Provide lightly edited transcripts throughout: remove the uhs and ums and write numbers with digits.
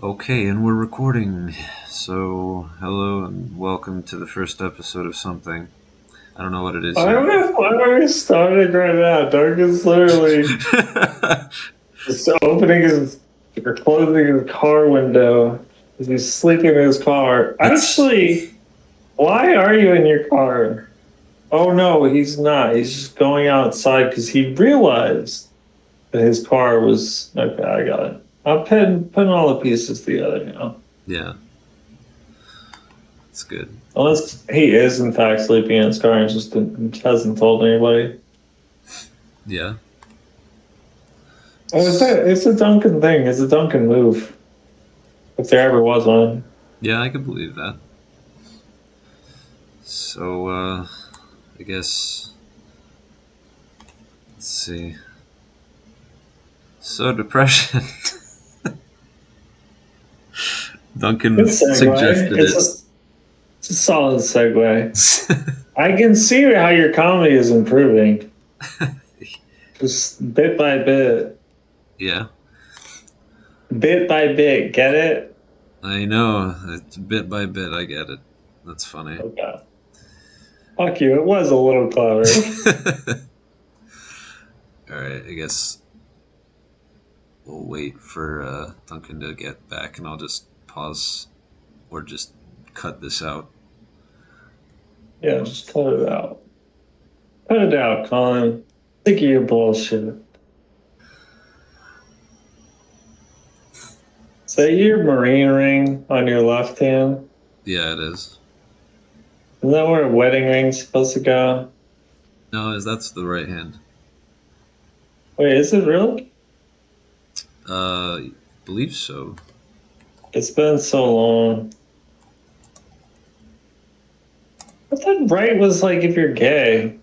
Okay, and we're recording. So, hello and welcome to the first episode of something. I don't know what it is yet. Why are we starting right now? Duncan's literally just opening his or closing his car window because he's sleeping in his car. It's Actually, why are you in your car? Oh no, he's not. He's just going outside because he realized that his car was okay. I got it. I'm putting all the pieces together now. yeah, it's good. Unless he is in fact sleeping in his car and just hasn't told anybody. Yeah. Oh, it's a Duncan thing. It's a Duncan move. If there ever was one. Yeah, I can believe that. So, I guess let's see. So depression. Good Duncan segue. suggested it. It's a solid segue. I can see how your comedy is improving, just bit by bit, Yeah, bit by bit. Get it? I know. It's bit by bit. I get it. That's funny. Okay. Fuck you. It was a little clever. All right, I guess we'll wait for Duncan to get back, and I'll just pause or just cut this out. Yeah, just cut it out. Cut it out, Colin. Think of your bullshit. Is that your Marine ring on your left hand? Yeah, it is. Isn't that where a wedding ring's supposed to go? No, that's the right hand. Wait, is it really? Believe so. It's been so long. I thought right was like if you're gay.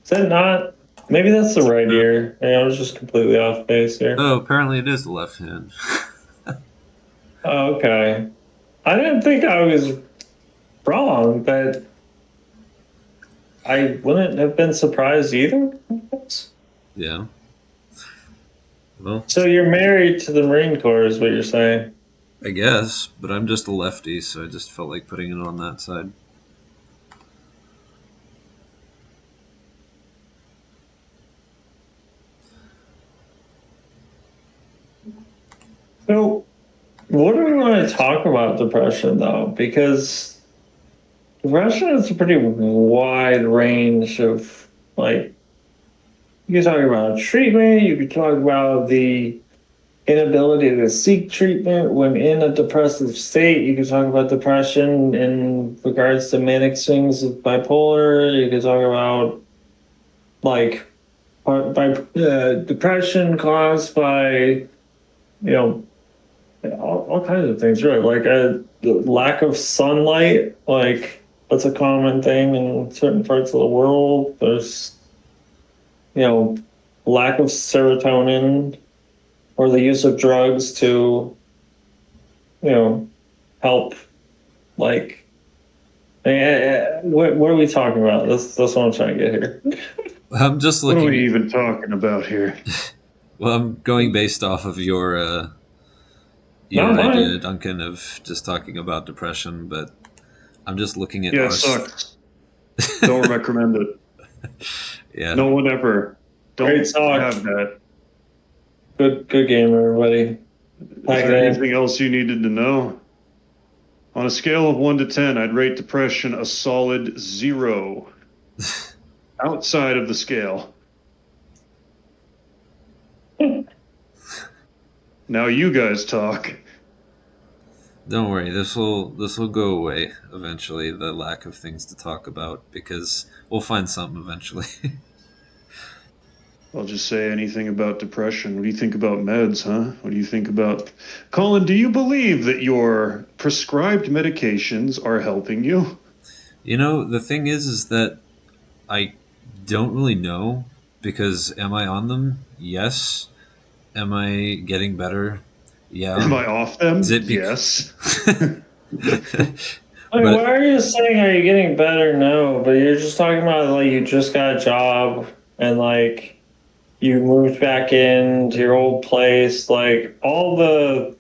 Is that not? Maybe that's the right ear. Yeah, I was just completely off base here. Oh, apparently it is the left hand. Oh, okay. I didn't think I was wrong, but I wouldn't have been surprised either. Yeah. Well, So you're married to the Marine Corps, is what you're saying? I guess, but I'm just a lefty, so I just felt like putting it on that side. So, what do we want to talk about depression, though? Because depression is a pretty wide range of like. You can talk about treatment. You can talk about the inability to seek treatment when in a depressive state. You can talk about depression in regards to manic swings of bipolar. You can talk about like depression caused by all kinds of things. Really, like a lack of sunlight. Like that's a common thing in certain parts of the world. There's you know lack of serotonin or the use of drugs to you know help like what are we talking about? That's what I'm trying to get here. I'm just What are we looking. even talking about here? Well, I'm going based off of Not your idea, mine. Duncan, of just talking about depression, but I'm just looking at Yeah, it our. sucks. Don't recommend it. Yeah. No one ever. Great Don't talk. have that. Good game, everybody. Is Pack it there in. anything else you needed to know? On a scale of 1 to 10, I'd rate depression a solid 0. Outside of the scale. Now you guys talk. Don't worry, this will go away eventually. The lack of things to talk about because we'll find something eventually. I'll just say anything about depression. What do you think about meds, huh? What do you think about. Colin, do you believe that your prescribed medications are helping you? The thing is that I don't really know because am I on them? Yes. Am I getting better? Am Yeah. I off Is them? it Yes. Wait, but why are you saying are you getting better? No, but you're just talking about like you just got a job and like you moved back into your old place, like all the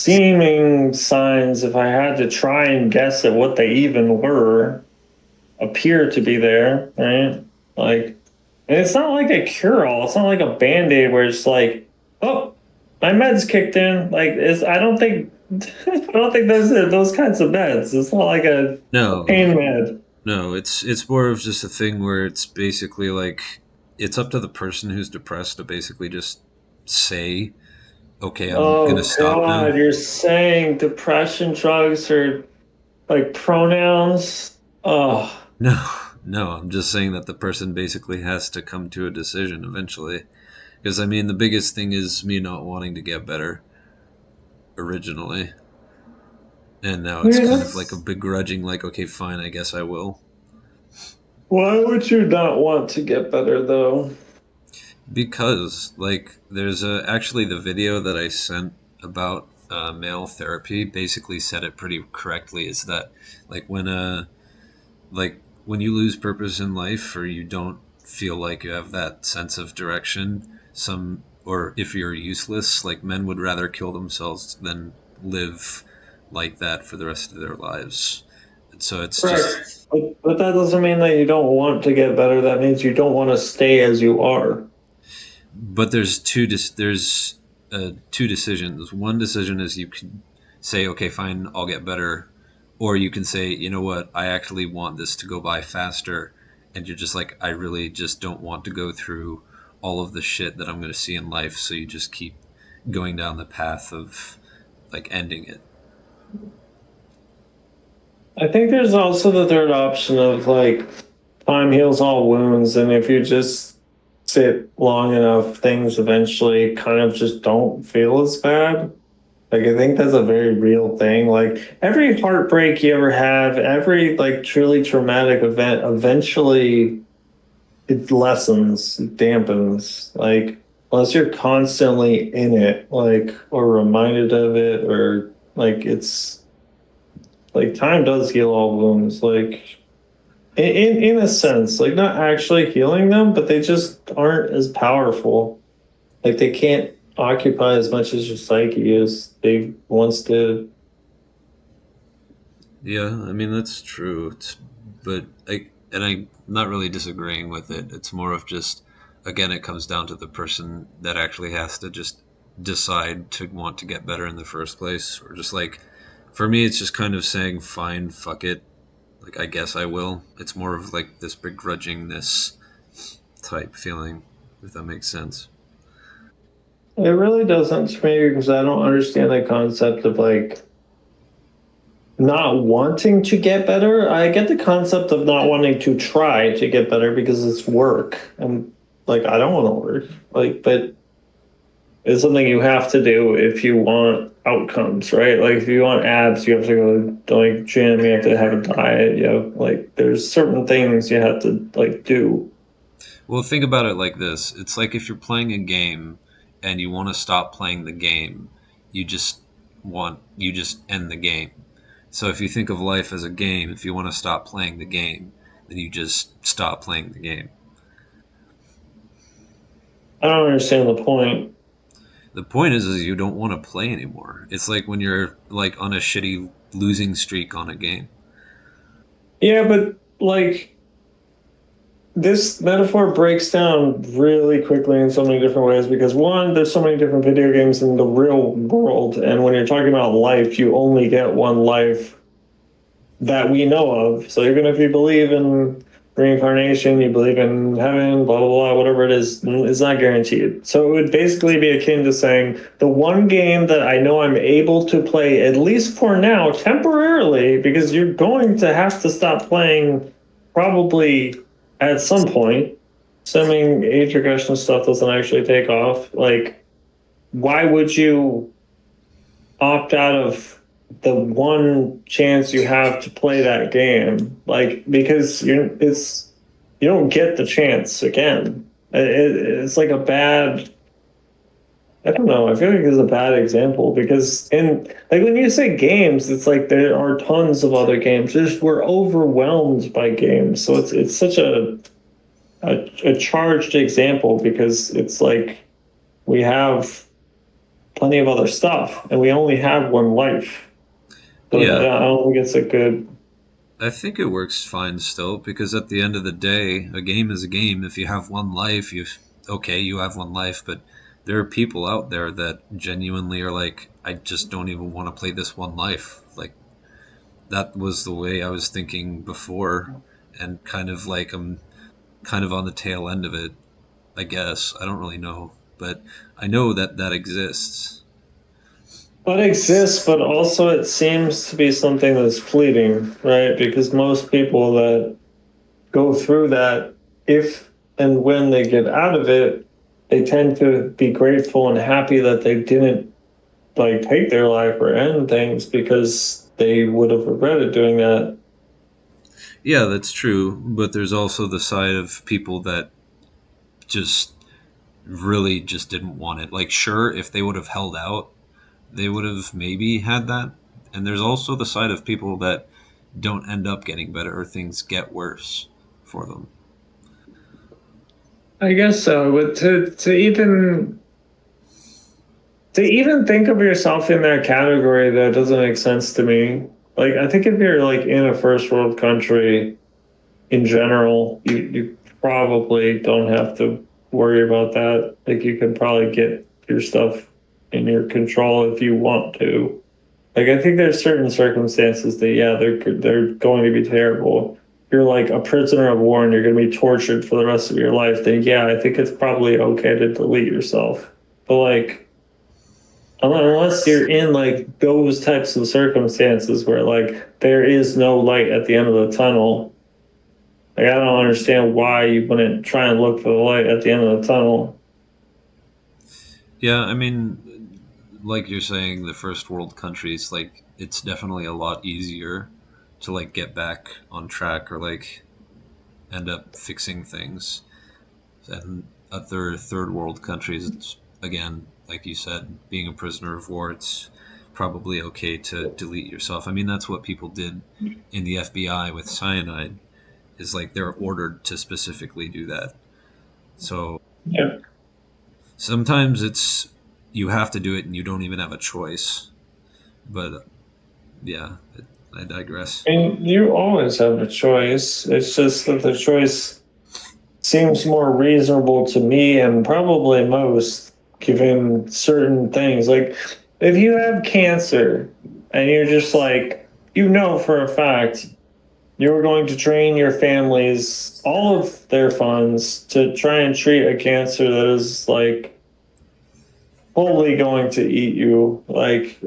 seeming signs, if I had to try and guess at what they even were, appear to be there, right? Like, and it's not like a cure-all. It's not like a band-aid where it's like, oh, my meds kicked in. Like, it's I don't think I don't think those kinds of meds. It's not like a No, pain med. no, it's more of just a thing where it's basically like it's up to the person who's depressed to basically just say, "Okay, I'm gonna Oh stop now." God, you're saying depression drugs are like pronouns? Oh, No, no, I'm just saying that the person basically has to come to a decision eventually. Because I mean, the biggest thing is me not wanting to get better originally, and now it's man, kind of like a that's begrudging, like, okay, fine, I guess I will. why would you not want to get better though? Because like there's actually the video that I sent about male therapy basically said it pretty correctly. Is that like when you lose purpose in life or you don't feel like you have that sense of direction, some or if you're useless, like men would rather kill themselves than live like that for the rest of their lives. And so it's just Correct. But that doesn't mean that you don't want to get better. That means you don't want to stay as you are. but there's two decisions. One decision is you can say, okay, fine, I'll get better, or you can say, you know what, I actually want this to go by faster, and you're just like, I really just don't want to go through all of the shit that I'm going to see in life, so you just keep going down the path of like ending it. I think there's also the third option of like time heals all wounds, and if you just sit long enough, things eventually kind of just don't feel as bad. Like I think that's a very real thing. Like every heartbreak you ever have, every like truly traumatic event, eventually it lessens, it dampens. Like unless you're constantly in it, like or reminded of it, or like it's like time does heal all wounds. Like in a sense, like not actually healing them, but they just aren't as powerful. Like they can't occupy as much as your psyche as they once did. Yeah, I mean that's true. But I'm not really disagreeing with it. It's more of just again, it comes down to the person that actually has to just decide to want to get better in the first place, or just like for me, it's just kind of saying, "Fine, fuck it. Like I guess I will." It's more of like this begrudgingness type feeling, if that makes sense. It really doesn't to me because I don't understand the concept of like not wanting to get better. I get the concept of not wanting to try to get better because it's work. And like I don't want to work. Like, but it's something you have to do if you want outcomes, right? Like if you want abs, you have to go to like gym, you have to have a diet, you know, like there's certain things you have to like do. Well, think about it like this. It's like if you're playing a game and you want to stop playing the game, you just end the game. So if you think of life as a game, if you want to stop playing the game, then you just stop playing the game. I don't understand the point. The point is you don't want to play anymore. It's like when you're like on a shitty losing streak on a game. Yeah, but like this metaphor breaks down really quickly in so many different ways because one, there's so many different video games in the real world, and when you're talking about life, you only get one life that we know of. So even if you believe in reincarnation, you believe in heaven, blah blah blah, whatever it is, it's not guaranteed. So it would basically be akin to saying the one game that I know I'm able to play, at least for now, temporarily, because you're going to have to stop playing probably at some point, assuming age regression stuff doesn't actually take off. Like, why would you opt out of the one chance you have to play that game, like because you don't get the chance again. It's like a bad, I don't know, I feel like it's a bad example because in like when you say games, it's like there are tons of other games, just we're overwhelmed by games, so it's such a charged example because it's like we have plenty of other stuff, and we only have one life. So Yeah, I don't think it's a good. I think it works fine still because at the end of the day, a game is a game. If you have one life, you have one life, but there are people out there that genuinely are like, I just don't even want to play this one life. Like that was the way I was thinking before, and kind of like I'm kind of on the tail end of it. I guess I don't really know, but I know that that exists. But exists, but also it seems to be something that's fleeting, right? Because most people that go through that, if and when they get out of it, they tend to be grateful and happy that they didn't like take their life or end things because they would have regretted doing that. Yeah, that's true, but there's also the side of people that just really just didn't want it. Like, sure, if they would have held out, they would have maybe had that. And there's also the side of people that don't end up getting better or things get worse for them. I guess so. But to even think of yourself in that category, that doesn't make sense to me. Like I think if you're like in a first world country in general, you probably don't have to worry about that. Like you can probably get your stuff in your control if you want to. Like I think there's certain circumstances that yeah, they're going to be terrible. If you're like a prisoner of war and you're going to be tortured for the rest of your life, then yeah, I think it's probably okay to delete yourself. But like unless you're in like those types of circumstances where like there is no light at the end of the tunnel, like I don't understand why you wouldn't try and look for the light at the end of the tunnel. Yeah, I mean, like you're saying, the first world countries, like, it's definitely a lot easier to, like, get back on track or, like, end up fixing things. And other third world countries, it's, again, like you said, being a prisoner of war, it's probably okay to delete yourself. I mean, that's what people did in the FBI with cyanide, is like they're ordered to specifically do that. So Yeah. sometimes it's you have to do it and you don't even have a choice. But yeah, I digress. And you always have a choice. It's just that the choice seems more reasonable to me and probably most given certain things. Like if you have cancer and you're just like, you know for a fact you're going to drain your family's all of their funds to try and treat a cancer that is like fully going to eat you. Like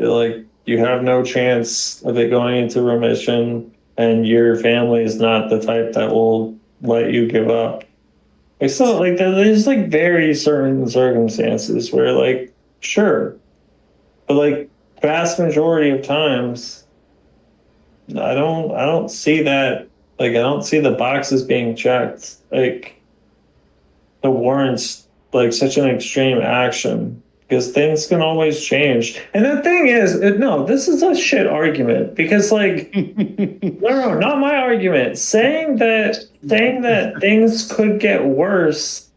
you have no chance of it going into remission, and your family is not the type that will let you give up. Like so, like there's like very certain circumstances where like sure, but like vast majority of times, I don't see that. Like I don't see the boxes being checked. Like the warrants like such an extreme action because things can always change. And the thing is, no, this is a shit argument because like no, not my argument. Saying that things could get worse,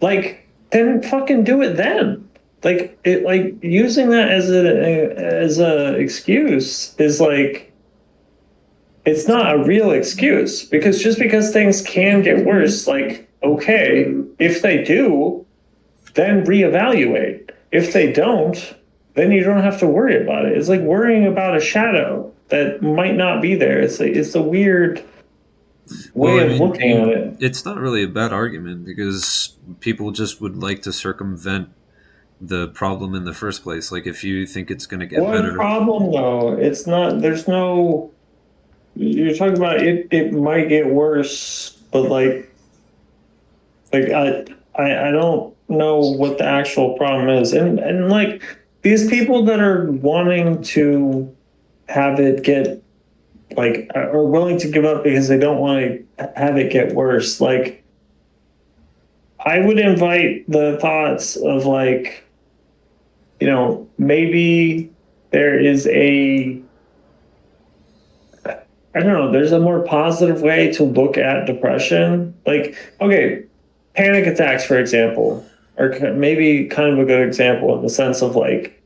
like then fucking do it then. Like it, like using that as a excuse is like it's not a real excuse because just because things can get worse, like okay, if they do, then reevaluate. If they don't, then you don't have to worry about it. It's like worrying about a shadow that might not be there. It's like it's a weird Well, way I of mean, looking at you it. it's not really a bad argument because people just would like to circumvent the problem in the first place. Like if you think it's going to get What better, problem though? It's not. There's no. You're talking about it. It might get worse, but like I don't know what the actual problem is, and like these people that are wanting to have it get like are willing to give up because they don't want to have it get worse. Like I would invite the thoughts of like maybe there is a I don't know, there's a more positive way to look at depression. Like, okay, panic attacks, for example, are maybe kind of a good example in the sense of like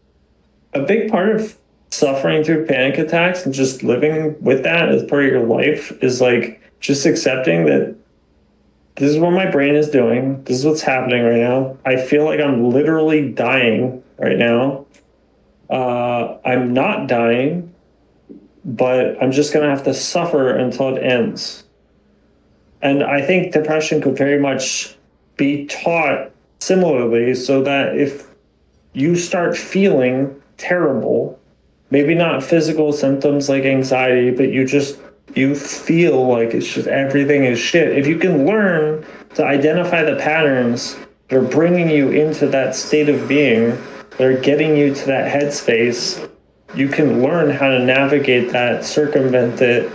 a big part of suffering through panic attacks and just living with that as part of your life is like just accepting that this is what my brain is doing. This is what's happening right now. I feel like I'm literally dying right now. I'm not dying, but I'm just going to have to suffer until it ends. And I think depression could very much be taught similarly so that if you start feeling terrible, maybe not physical symptoms like anxiety, but you feel like it's just everything is shit. If you can learn to identify the patterns that are bringing you into that state of being, that are getting you to that headspace, you can learn how to navigate that, circumvent it,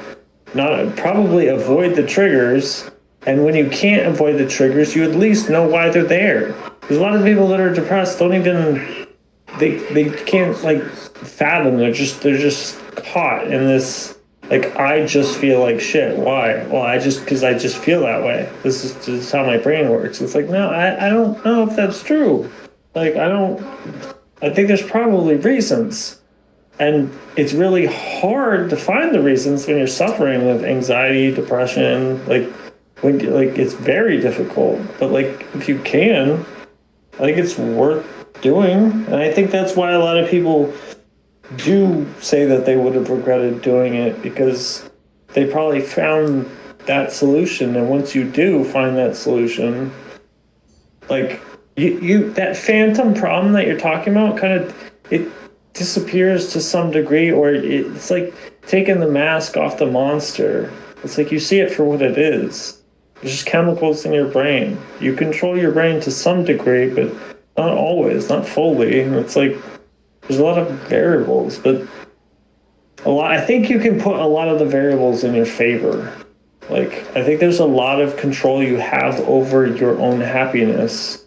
not probably avoid the triggers. And when you can't avoid the triggers, you at least know why they're there. There's a lot of people that are depressed don't even they can't like fathom. They're just caught in this like I just feel like shit. Why? Well, because I just feel that way. This is how my brain works. It's like no, I don't know if that's true. Like I think there's probably reasons. And it's really hard to find the reasons when you're suffering with anxiety, depression, like it's very difficult. But like if you can, I think it's worth doing. And I think that's why a lot of people do say that they would have regretted doing it because they probably found that solution. And once you do find that solution, like you that phantom problem that you're talking about kind of it disappears to some degree, or it's like taking the mask off the monster. It's like you see it for what it is. There's just chemicals in your brain. You control your brain to some degree, but not always, not fully. And it's like there's a lot of variables, but I think you can put a lot of the variables in your favor. Like I think there's a lot of control you have over your own happiness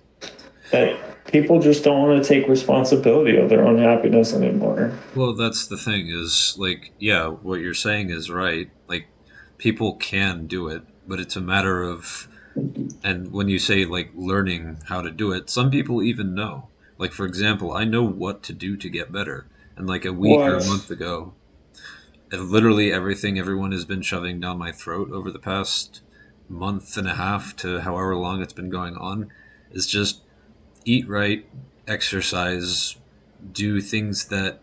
that people just don't want to take responsibility of their own happiness anymore. Well, that's the thing is like, yeah, what you're saying is right. Like, people can do it, but it's a matter of, and when you say like learning how to do it, some people even know. Like, for example, I know what to do to get better. And like a week or a What? month ago, and literally everything everyone has been shoving down my throat over the past month and a half to however long it's been going on is just eat right, exercise, do things that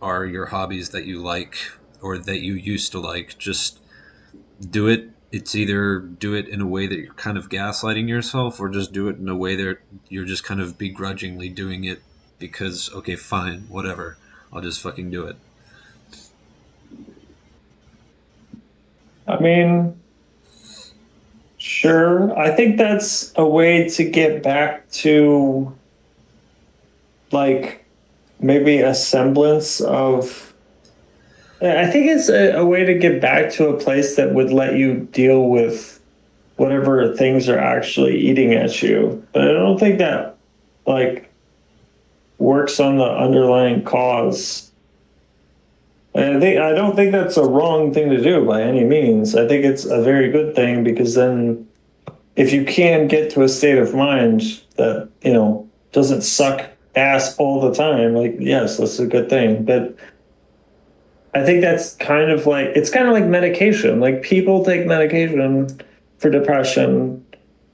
are your hobbies that you like or that you used to like. Just do it. It's either do it in a way that you're kind of gaslighting yourself or just do it in a way that you're just kind of begrudgingly doing it because, okay, fine, whatever. I'll just fucking do it. I mean, sure. I think that's a way to get back to like maybe a semblance of. I think it's a way to get back to a place that would let you deal with whatever things are actually eating at you. But I don't think that like works on the underlying cause. I don't think that's a wrong thing to do by any means. I think it's a very good thing because then if you can get to a state of mind that, doesn't suck ass all the time, like yes, that's a good thing. But I think that's it's kind of like medication. Like people take medication for depression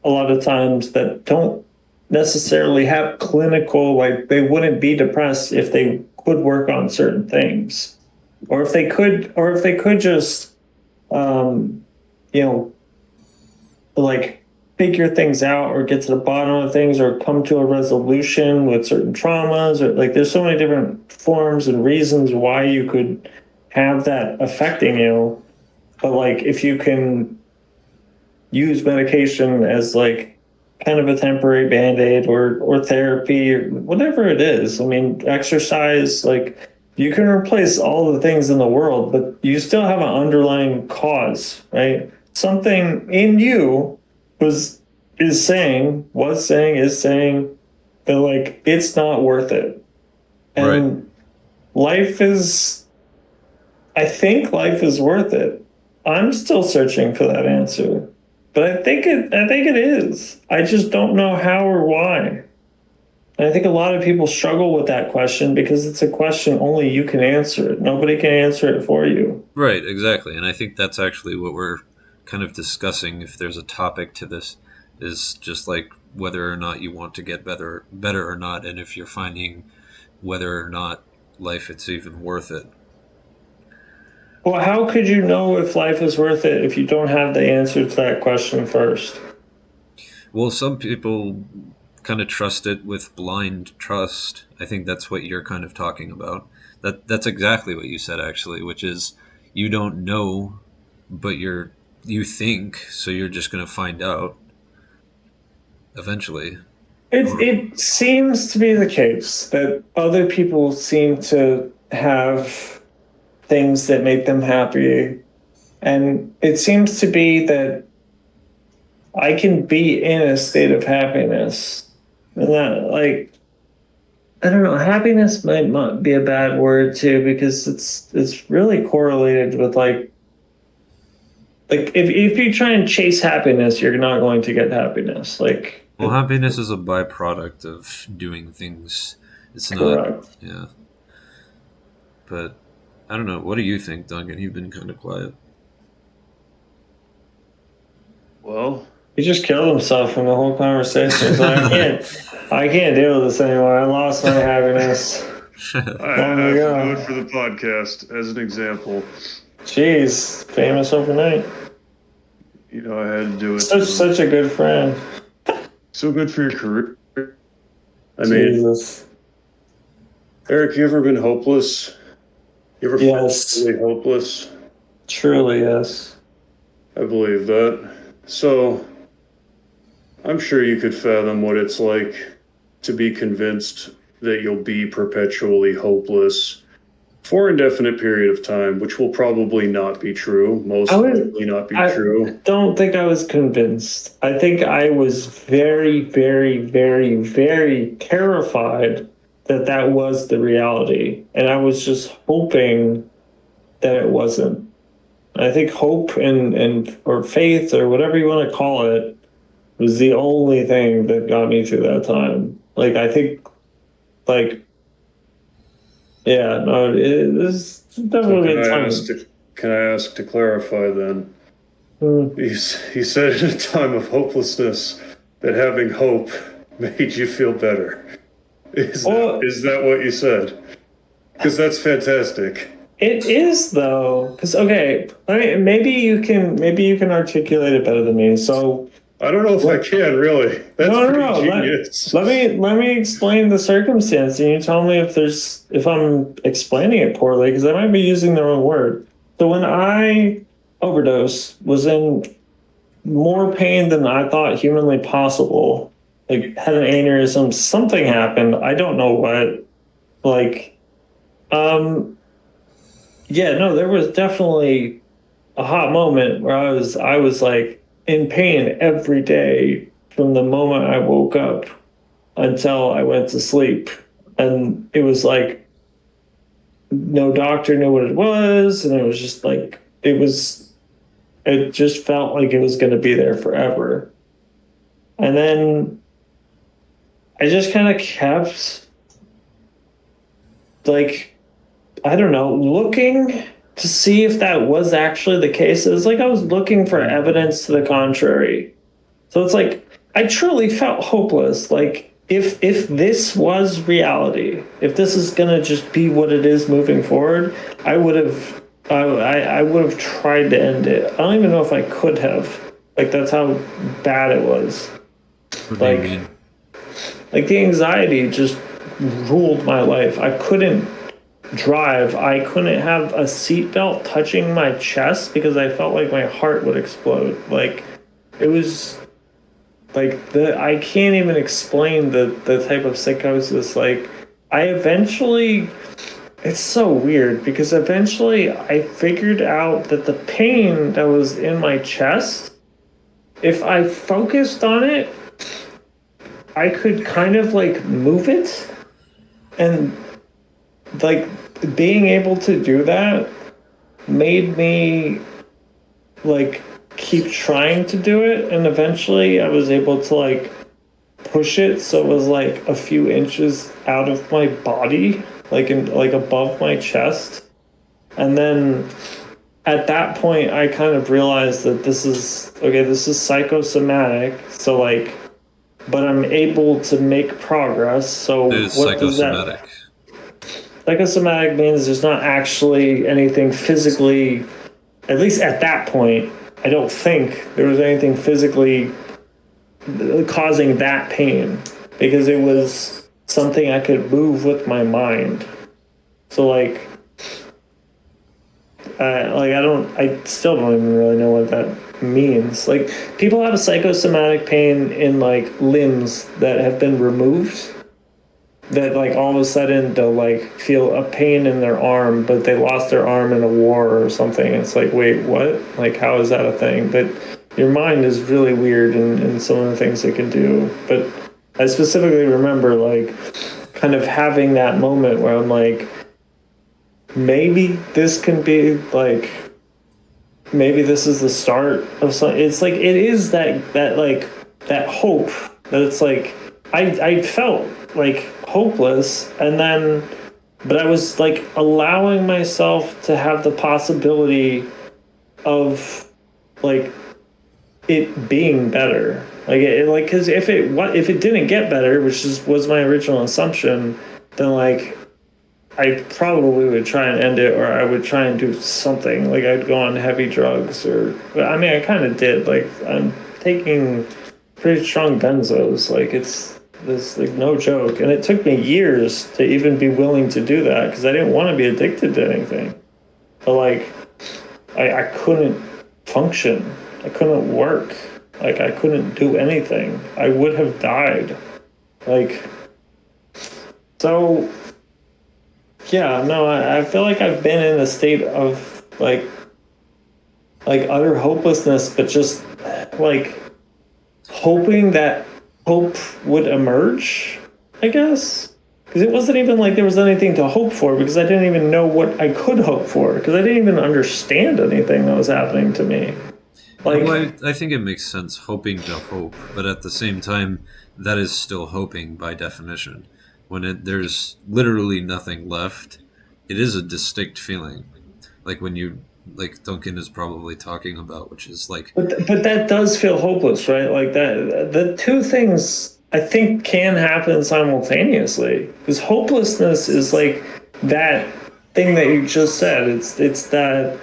a lot of times that don't necessarily have clinical, like they wouldn't be depressed if they could work on certain things. Or if they could just, um, you know, like figure things out or get to the bottom of things or come to a resolution with certain traumas or like there's so many different forms and reasons why you could have that affecting you. But like if you can use medication as like kind of a temporary band-aid or therapy or whatever it is. I mean, exercise, like you can replace all the things in the world, but you still have an underlying cause, right? Something in you was is saying that like it's not worth it. Right. And life is I think life is worth it. I'm still searching for that answer. But I think it is. I just don't know how or why. And I think a lot of people struggle with that question because it's a question only you can answer. Nobody can answer it for you. Right, exactly. And I think that's actually what we're kind of discussing. If there's a topic to this, is just like whether or not you want to get better or not, and if you're finding whether or not life it's even worth it. Well, how could you know if life is worth it if you don't have the answer to that question first? Well, some people kind of trust it with blind trust. I think that's what you're kind of talking about. That's exactly what you said actually, which is you don't know, but you think, so you're just going to find out eventually. It seems to be the case that other people seem to have things that make them happy. And it seems to be that I can be in a state of happiness. And that, like, I don't know, happiness might not be a bad word too, because it's really correlated with like if you try and chase happiness, you're not going to get happiness. Like Well, happiness is a byproduct of doing things. It's not, correct. yeah. But I don't know. What do you think, Duncan? You've been kind of quiet. Well, He just killed himself in the whole conversation. He's like, I can't deal with this anymore. I lost my happiness I long have to do ago. it for the podcast as an example. Jeez, famous overnight. You know, I had to do it. Such a good friend. So good for your career. I mean, Jesus. Eric, you ever been hopeless? You ever Yes. felt really hopeless? Truly, yes. I believe that. So, I'm sure you could fathom what it's like to be convinced that you'll be perpetually hopeless for an indefinite period of time, which will probably not be true. Most likely not be true. Don't think I was convinced. I think I was very, very, very, very terrified that that was the reality. And I was just hoping that it wasn't. I think hope and or faith or whatever you want to call it was the only thing that got me through that time. Like I think, like, yeah, no, this definitely a time. Can I ask to clarify then? Hmm. You said in a time of hopelessness that having hope made you feel better. Is that what you said? Because that's fantastic. It is though, because okay, maybe you can articulate it better than me. So I don't know if I can really. That's pretty genius. Let me explain the circumstance, and you tell me if I'm explaining it poorly, because I might be using the wrong word. So when I overdosed, was in more pain than I thought humanly possible. Like had an aneurysm, something happened. I don't know what. Like, yeah, no, there was definitely a hot moment where I was like in pain every day from the moment I woke up until I went to sleep. And it was like no doctor knew what it was, and it was just like it just felt like it was going to be there forever. And then I just kind of kept like, I don't know, looking to see if that was actually the case. It was like I was looking for evidence to the contrary. So it's like I truly felt hopeless. Like if this was reality, if this is gonna just be what it is moving forward, I would have tried to end it. I don't even know if I could have. Like that's how bad it was. What do you mean? Like the anxiety just ruled my life. I couldn't drive. I couldn't have a seatbelt touching my chest because I felt like my heart would explode. Like it was like I can't even explain the type of psychosis. Like I eventually, it's so weird because eventually I figured out that the pain that was in my chest, if I focused on it, I could kind of like move it. And like being able to do that made me like keep trying to do it, and eventually I was able to like push it so it was like a few inches out of my body, like above my chest. And then at that point I kind of realized that this is psychosomatic. So like, but I'm able to make progress. So It is what does that? psychosomatic. Psychosomatic means there's not actually anything physically, at least at that point, I don't think there was anything physically causing that pain because it was something I could move with my mind. So I still don't even really know what that means. Like people have a psychosomatic pain in like limbs that have been removed, that like all of a sudden they'll like feel a pain in their arm, but they lost their arm in a war or something. It's like, wait, what? Like, how is that a thing? But your mind is really weird in some of the things it can do. But I specifically remember like kind of having that moment where I'm like, maybe this can be like, maybe this is the start of something. It's like, it is that hope that it's like, I felt like hopeless, and then but I was like allowing myself to have the possibility of like it being better, like because if it didn't get better, which was my original assumption, then like I probably would try and end it, or I would try and do something like I'd go on heavy drugs, or I mean I kind of did, like I'm taking pretty strong benzos, like it's like no joke, and it took me years to even be willing to do that because I didn't want to be addicted to anything. But like I couldn't function, I couldn't work, like I couldn't do anything, I would have died. Like, so yeah, no, I feel like I've been in a state of like utter hopelessness, but just like hoping that hope would emerge, I guess. Because it wasn't even like there was anything to hope for, because I didn't even know what I could hope for, because I didn't even understand anything that was happening to me. Yeah, Like, well, I think it makes sense hoping to hope, but at the same time, that is still hoping by definition. There's literally nothing left, it is a distinct feeling. Like when you, like Duncan is probably talking about, which is like, but that does feel hopeless, right? Like that, the two things I think can happen simultaneously. Because hopelessness is like that thing that you just said. It's that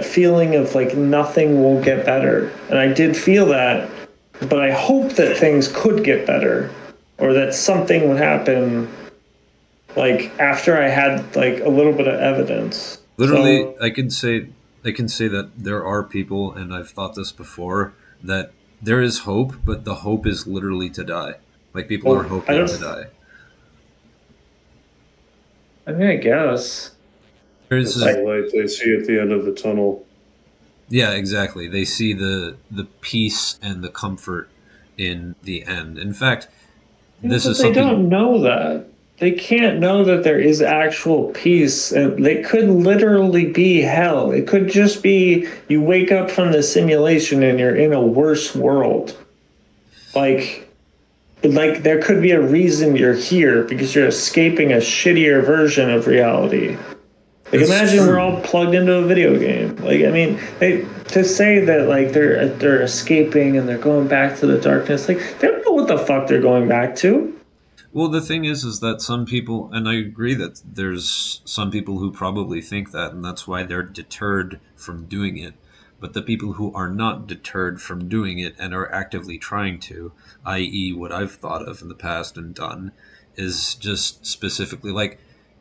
feeling of like nothing will get better. And I did feel that, but I hope that things could get better, or that something would happen like after I had like a little bit of evidence. literally, So I can say that there are people, and I've thought this before, that there is hope, but the hope is literally to die. Like people are I hoping to don't, die. I mean, I guess. There's It's the a, Like, light they see at the end of the tunnel. yeah, exactly. They see the peace and the comfort in the end. In fact, yeah, this but is they something. don't know that. They can't know that there is actual peace. And they could literally be hell. It could just be you wake up from the simulation and you're in a worse world. Like, like there could be a reason you're here because you're escaping a shittier version of reality. Like That's imagine we're true. all plugged into a video game. Like I mean, to say that like they're escaping and they're going back to the darkness, like they don't know what the fuck they're going back to. Well, the thing is that some people, and I agree that there's some people who probably think that, and that's why they're deterred from doing it. But the people who are not deterred from doing it and are actively trying to, i.e., what I've thought of in the past and done, is just specifically like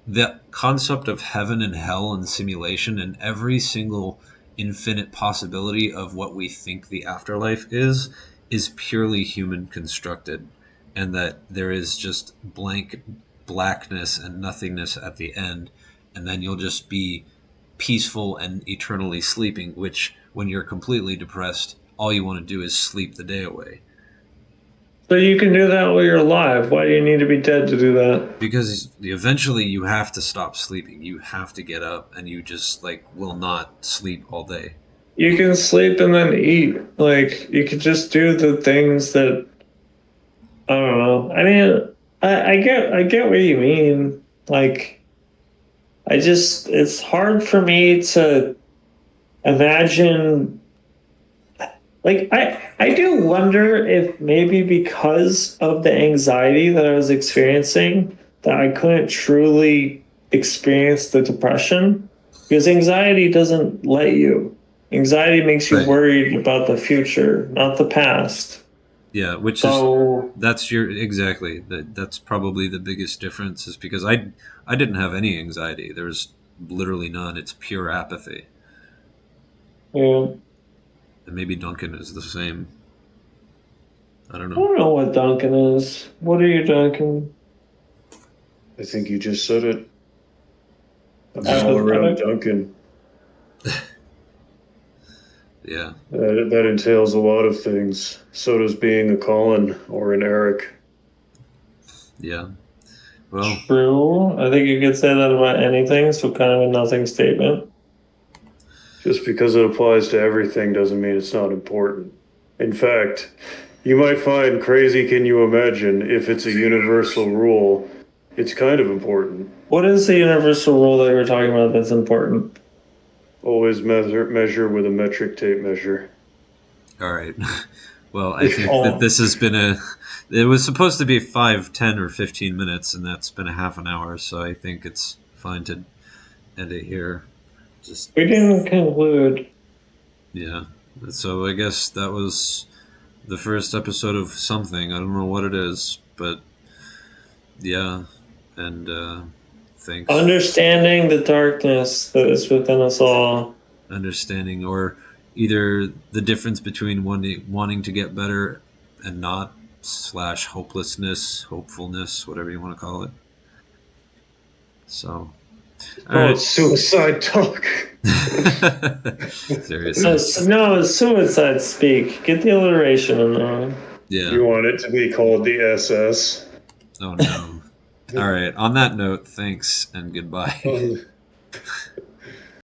the concept of heaven and hell and simulation and every single infinite possibility of what we think the afterlife is purely human constructed, and that there is just blank blackness and nothingness at the end, and then you'll just be peaceful and eternally sleeping, which when you're completely depressed all you want to do is sleep the day away, So you can do that while you're alive. Why do you need to be dead to do that? because eventually you have to stop sleeping, you have to get up, and you just like will not sleep all day. You can sleep and then eat. Like you could just do the things that I don't know. I mean, I get what you mean. Like, it's hard for me to imagine. Like, I do wonder if maybe because of the anxiety that I was experiencing, that I couldn't truly experience the depression because anxiety doesn't let you. Anxiety makes you Right. worried about the future, not the past. Yeah, which is So, that's your exactly that's probably the biggest difference is because I didn't have any anxiety. There's literally none. It's pure apathy. yeah. And maybe Duncan is the same. I don't I know. don't know what Duncan is. What are you, Duncan? I think you just said it. I'm an all around Apathetic? Duncan. Yeah. That entails a lot of things. So does being a Colin or an Eric. Yeah. Well, True. I think you could say that about anything, so kind of a nothing statement. Just because it applies to everything doesn't mean it's not important. In fact, you might find crazy can you imagine if it's a universal rule, it's kind of important. What is the universal rule that you're talking about that's important? Always measure with a metric tape measure. all right. Well, I think that Oh, this has been a. It was supposed to be 5, 10, or 15 minutes, and that's been a half an hour. So I think it's fine to end it here. Just we didn't conclude. yeah. So I guess that was the first episode of something. I don't know what it is, but yeah. And thanks, Understanding the darkness that is within us all. understanding, or either the difference between wanting to get better and not, slash hopelessness, hopefulness, whatever you want to call it. So, all Call right. it suicide talk. No, Seriously. no, suicide speak. Get the alliteration in there. Yeah. You want it to be called the SS. Oh no. All right. On that note, thanks and goodbye. Um,